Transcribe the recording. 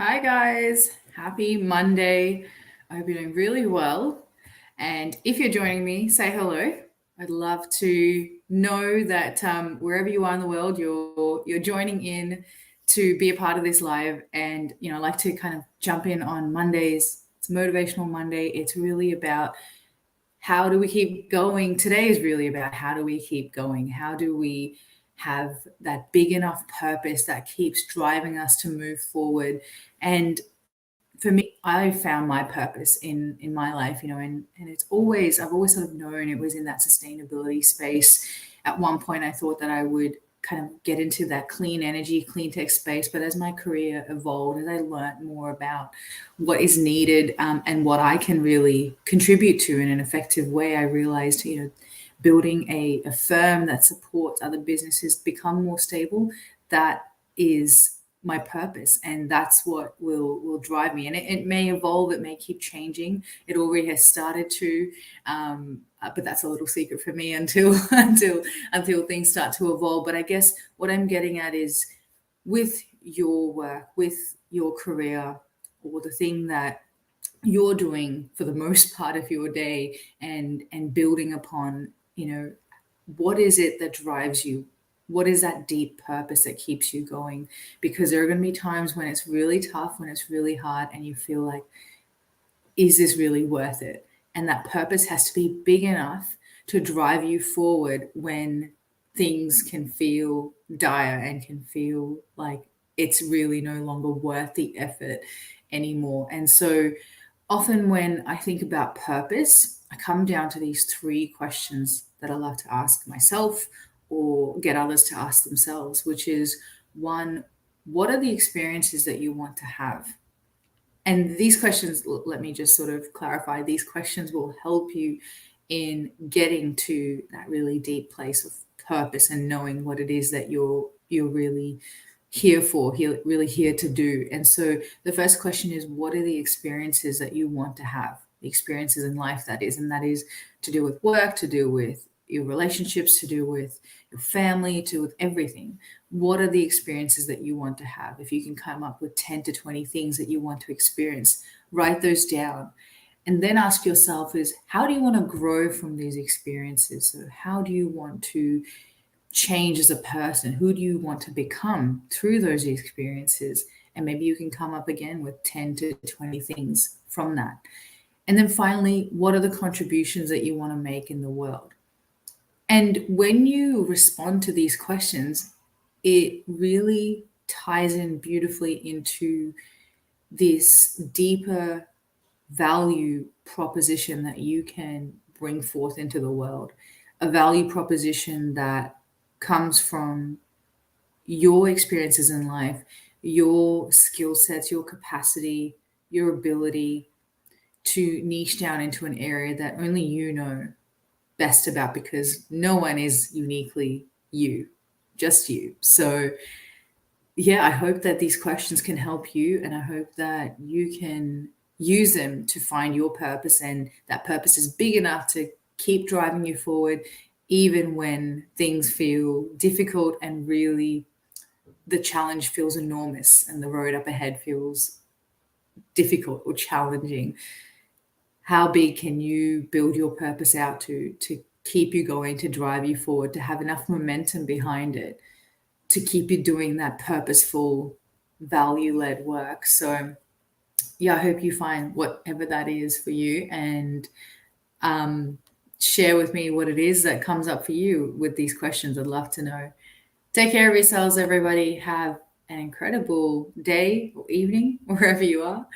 Hi, guys. Happy Monday. I hope you're doing really well. And if you're joining me, say hello. I'd love to know that wherever you are in the world, you're joining in to be a part of this live. And I like to kind of jump in on Mondays. It's Motivational Monday. It's really about how do we keep going? Today is really about how do we keep going? How do we have that big enough purpose that keeps driving us to move forward? And for me, I found my purpose in my life, and it's always I've always sort of known it was in that sustainability space. At one point, I thought that I would kind of get into that clean energy, clean tech space, but as my career evolved, as I learned more about what is needed and what I can really contribute to in an effective way, I realized, building a firm that supports other businesses become more stable, that is my purpose, and that's what will drive me. And it may evolve, it may keep changing. It already has started to, but that's a little secret for me until until things start to evolve. But I guess what I'm getting at is, with your work, with your career, or the thing that you're doing for the most part of your day, and building upon, what is it that drives you? What is that deep purpose that keeps you going? Because there are going to be times when it's really tough, when it's really hard, and you feel like, is this really worth it? And that purpose has to be big enough to drive you forward when things can feel dire and can feel like it's really no longer worth the effort anymore. And so often when I think about purpose, I come down to these three questions that I love to ask myself or get others to ask themselves, which is, one, what are the experiences that you want to have? And these questions, let me just sort of clarify, these questions will help you in getting to that really deep place of purpose and knowing what it is that you're really here for, really here to do. And so the first question is, what are the experiences that you want to have? The experiences in life, that is, and that is to do with work, to do with your relationships, to do with your family, to do with everything. What are the experiences that you want to have? If you can come up with 10 to 20 things that you want to experience, write those down. And then ask yourself is, how do you want to grow from these experiences? So how do you want to change as a person? Who do you want to become through those experiences? And maybe you can come up again with 10 to 20 things from that. And then finally, what are the contributions that you want to make in the world? And when you respond to these questions, it really ties in beautifully into this deeper value proposition that you can bring forth into the world. A value proposition that comes from your experiences in life, your skill sets, your capacity, your ability to niche down into an area that only you know best about, because no one is uniquely you, just you. So, yeah, I hope that these questions can help you, and I hope that you can use them to find your purpose, and that purpose is big enough to keep driving you forward, even when things feel difficult and really the challenge feels enormous and the road up ahead feels difficult or challenging. How big can you build your purpose out to keep you going, to drive you forward, to have enough momentum behind it, to keep you doing that purposeful, value-led work? So, yeah, I hope you find whatever that is for you, and share with me what it is that comes up for you with these questions. I'd love to know. Take care of yourselves, everybody. Have an incredible day or evening, wherever you are.